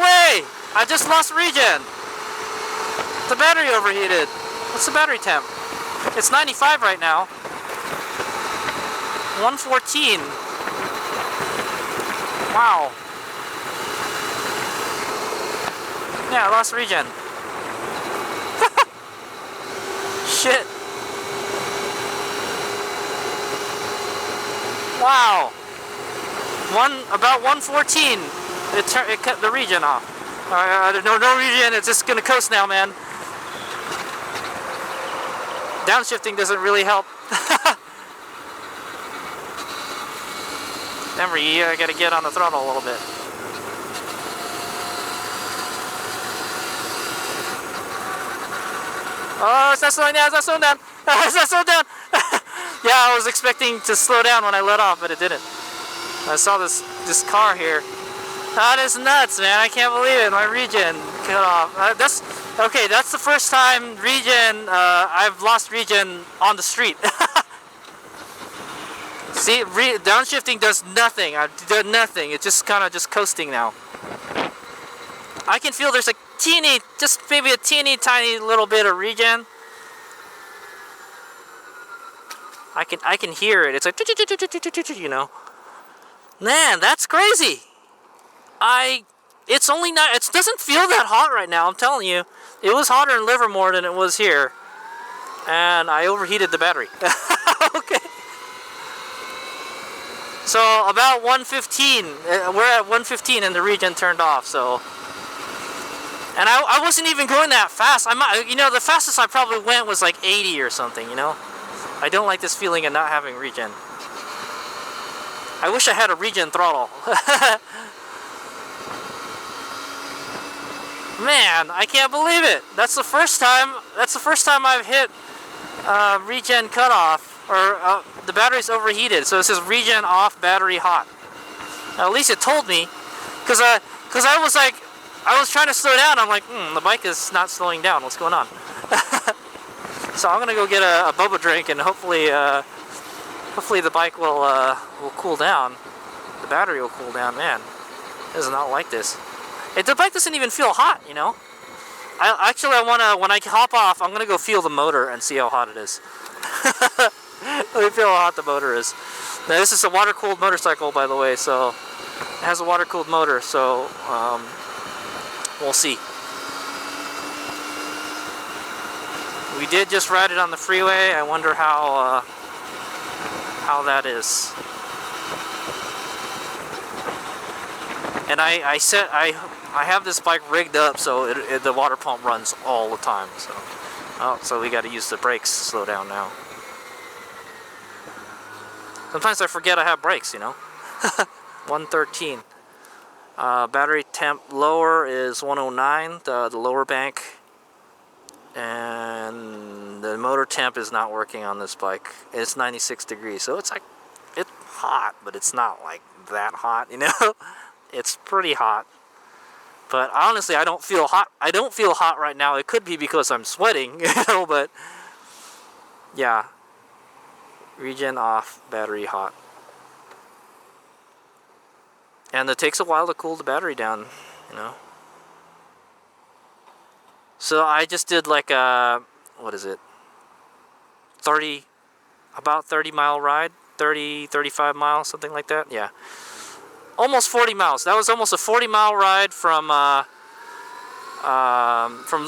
way! I just lost regen. The battery overheated. What's the battery temp? It's 95 right now. 114. Wow. Yeah, I lost regen. Shit. Wow. About 114. It cut the regen off. No regen. It's just gonna coast now, man. Downshifting doesn't really help. Remember, you gotta get on the throttle a little bit. Oh, it's not slowing down, it's not slowing down. It's not slowing down. Yeah, I was expecting to slow down when I let off, but it didn't. I saw this car here. That is nuts, man. I can't believe it. My regen cut off. Okay, that's the first time I've lost regen on the street. See, downshifting does nothing. I did nothing. It's just kind of just coasting now. I can feel there's a just maybe a teeny tiny little bit of regen. I can hear it. It's like, you know. Man, that's crazy. It doesn't feel that hot right now, I'm telling you. It was hotter in Livermore than it was here. And I overheated the battery. Okay. So about 115, we're at 115 and the regen turned off, so. And I wasn't even going that fast. The fastest I probably went was like 80 or something, you know. I don't like this feeling of not having regen. I wish I had a regen throttle. Man, I can't believe it. That's the first time I've hit regen cutoff, or the battery's overheated. So it says regen off, battery hot. Now, at least it told me, because I was trying to slow down. I'm like, the bike is not slowing down. What's going on? So I'm gonna go get a boba drink, and hopefully the bike will cool down. The battery will cool down. Man, it does not like this. The bike doesn't even feel hot, you know. When I hop off, I'm gonna go feel the motor and see how hot it is. Let me feel how hot the motor is. Now, this is a water-cooled motorcycle, by the way, so it has a water-cooled motor. So we'll see. We did just ride it on the freeway. I wonder how that is. And I have this bike rigged up so the water pump runs all the time. So we got to use the brakes to slow down now. Sometimes I forget I have brakes, you know. 113. Battery temp lower is 109, the lower bank. And the motor temp is not working on this bike. It's 96 degrees, so it's hot, but it's not like that hot, you know. It's pretty hot. But honestly, I don't feel hot. I don't feel hot right now. It could be because I'm sweating, you know, but yeah. Regen off, battery hot. And it takes a while to cool the battery down, you know. So I just did like a, what is it? About 30 mile ride, 35 miles, something like that. Yeah. Almost 40 miles. That was almost a 40-mile ride from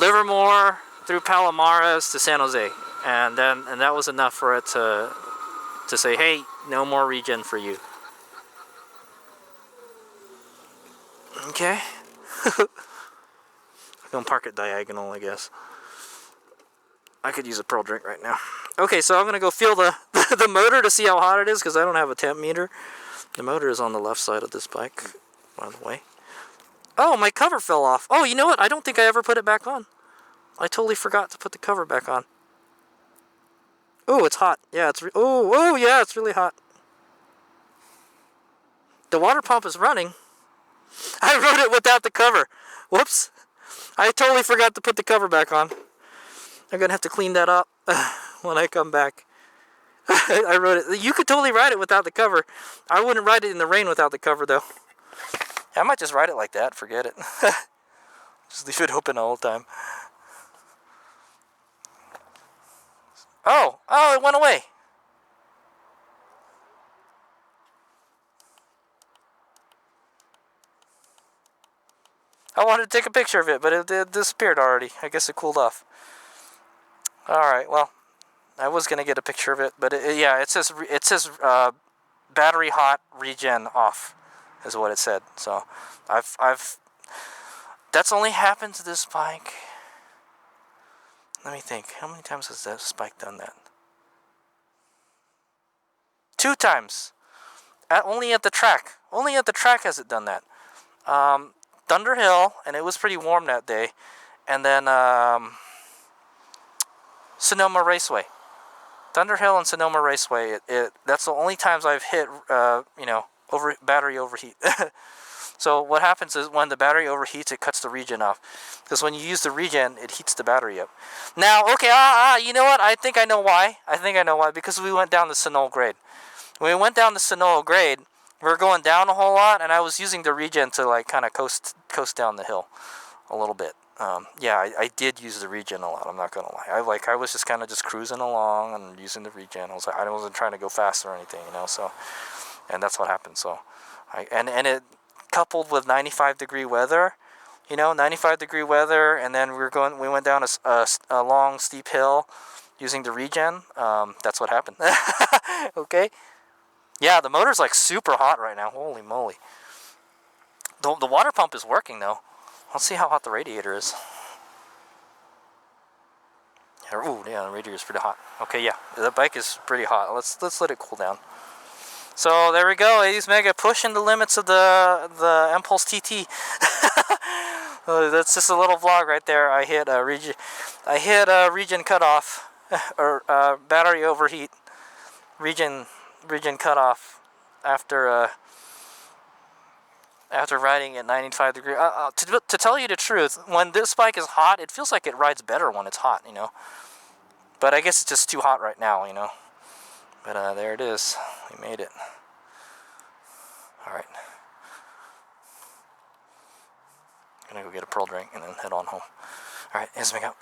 Livermore through Palomares to San Jose, and that was enough for it to say, hey, no more regen for you. Okay. I'm gonna park it diagonal, I guess. I could use a Pearl drink right now. Okay, so I'm gonna go feel the motor to see how hot it is, because I don't have a temp meter. The motor is on the left side of this bike, by the way. Oh, my cover fell off. Oh, you know what? I don't think I ever put it back on. I totally forgot to put the cover back on. Oh, it's hot. Yeah, yeah, it's really hot. The water pump is running. I rode it without the cover. Whoops. I totally forgot to put the cover back on. I'm going to have to clean that up when I come back. I rode it. You could totally ride it without the cover. I wouldn't ride it in the rain without the cover, though. I might just ride it like that. Forget it. Just leave it open all the time. Oh, it went away. I wanted to take a picture of it, but it disappeared already. I guess it cooled off. Alright, well, I was going to get a picture of it, but yeah, it says battery hot, regen off, is what it said. So, that's only happened to this bike. Let me think. How many times has this bike done that? 2 times. Only at the track. Only at the track has it done that. Thunder Hill, and it was pretty warm that day. And then Sonoma Raceway. Thunder Hill and Sonoma Raceway. That's the only times I've hit, battery overheat. So what happens is when the battery overheats, it cuts the regen off. Because when you use the regen, it heats the battery up. Now, okay, you know what? I think I know why. Because we went down the Sonoma grade. When we went down the Sonoma grade, we were going down a whole lot, and I was using the regen to like kind of coast down the hill a little bit. I did use the regen a lot. I'm not gonna lie. I was just kind of just cruising along and using the regen. I wasn't trying to go fast or anything, So, and that's what happened. So, and it coupled with 95-degree weather, 95-degree weather, and then we went down a long steep hill using the regen. That's what happened. Okay. Yeah, the motor's like super hot right now. Holy moly. The water pump is working though. Let's see how hot the radiator is. Yeah, the radiator is pretty hot. Okay, yeah, the bike is pretty hot. Let's let it cool down. So there we go. A's Mega pushing the limits of the Empulse TT. That's just a little vlog right there. I hit a regen cutoff or battery overheat. Regen cutoff after riding at 95 degrees. To tell you the truth, when this bike is hot, it feels like it rides better when it's hot, But I guess it's just too hot right now, But there it is. We made it. All right. Gonna go get a Pearl drink and then head on home. All right, here's my up.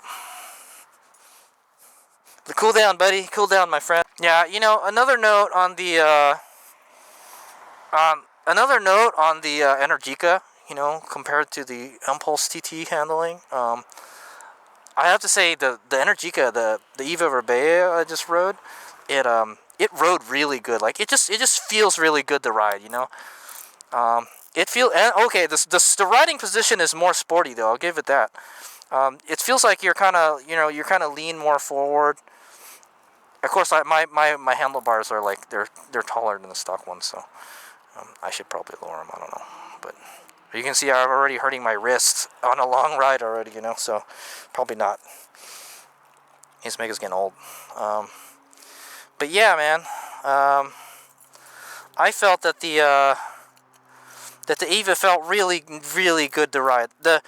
Cool down, buddy. Cool down, my friend. Yeah, another note on the Energica, compared to the Empulse TT handling. I have to say the Energica, the Eva Ribelle I just rode, it rode really good. Like it just feels really good to ride, the riding position is more sporty though. I'll give it that. It feels like you're kind of lean more forward. Of course, my handlebars are like they're taller than the stock ones, so I should probably lower them. I don't know, but you can see I'm already hurting my wrist on a long ride already, so probably not. His Mega's getting old. But yeah, man, I felt that the Eva felt really, really good to ride. The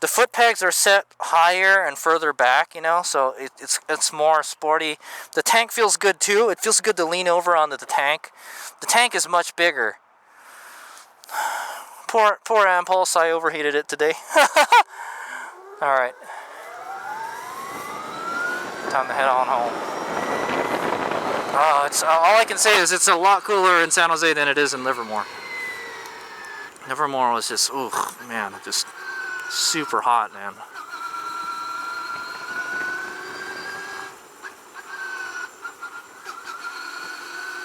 foot pegs are set higher and further back, so it's more sporty. The tank feels good too. It feels good to lean over onto the tank. The tank is much bigger. Poor Empulse, I overheated it today. All right. Time to head on home. All I can say is it's a lot cooler in San Jose than it is in Livermore. Livermore was just, just super hot, man.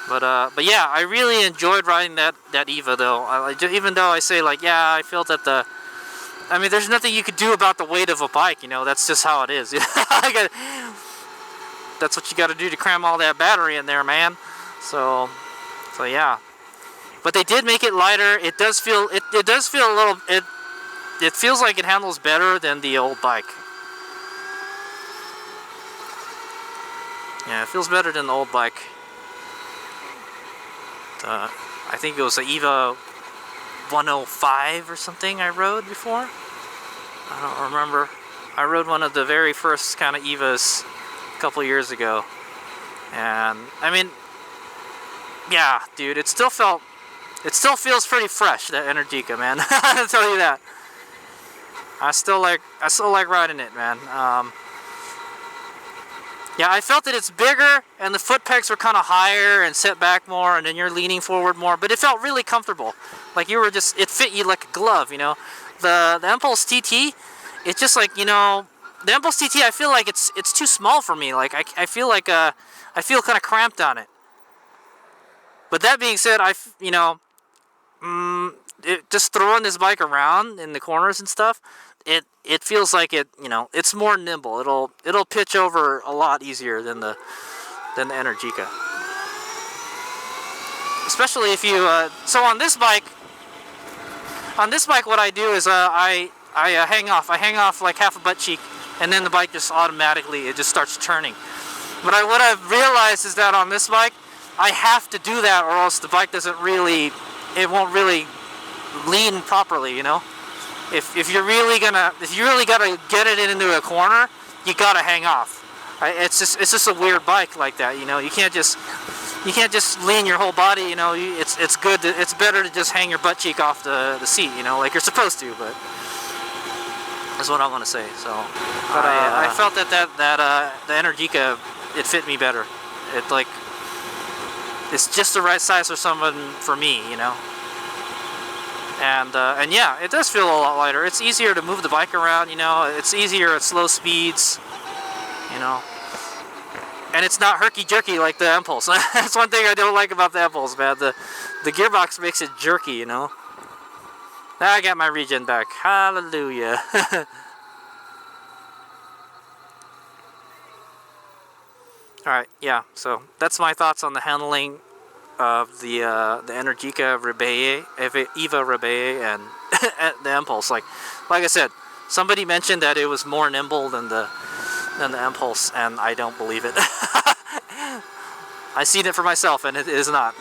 But yeah, I really enjoyed riding that Eva though. Even though I say I felt that there's nothing you could do about the weight of a bike, that's just how it is. That's what you got to do to cram all that battery in there, man. So yeah. But they did make it lighter. It does feel a little it feels like it handles better than the old bike. Yeah, it feels better than the old bike. I think it was the Eva 105 or something I rode before. I don't remember. I rode one of the very first kind of Evas a couple years ago. And, yeah, dude, it still felt It still feels pretty fresh, that Energica, man. I'll tell you that. I still like riding it, man. Yeah, I felt that it's bigger and the foot pegs were kind of higher and set back more, and then you're leaning forward more, but it felt really comfortable. Like you were just, it fit you like a glove, you know. The Empulse TT, it's just like, you know, the Empulse TT, I feel like it's too small for me. Like I feel like I feel kind of cramped on it. But that being said, you know, just throwing this bike around in the corners and stuff, it feels like it, you know, it's more nimble. It'll pitch over a lot easier than the Energica. Especially if you so on this bike what I do is I hang off like half a butt cheek, and then the bike just automatically, it just starts turning. But what I've realized is that on this bike I have to do that, or else the bike doesn't really, it won't really lean properly, you know. If you really gotta get it into a corner, you gotta hang off. It's just a weird bike like that, you know. You can't just lean your whole body, you know. It's better to just hang your butt cheek off the seat, you know, like you're supposed to. But that's what I want to say. So, but I felt that the Energica, it fit me better. It's just the right size for me, you know. And yeah, it does feel a lot lighter. It's easier to move the bike around, you know. It's easier at slow speeds, you know. And it's not herky-jerky like the Empulse. That's one thing I don't like about the Empulse, man. The gearbox makes it jerky, you know. Now I got my Regen back. Hallelujah. Alright, yeah, so that's my thoughts on the handling of the Energica Ribelle, Eva Ribelle, and the Empulse. Like I said, somebody mentioned that it was more nimble than the Empulse, and I don't believe it. I've seen it for myself, and it is not.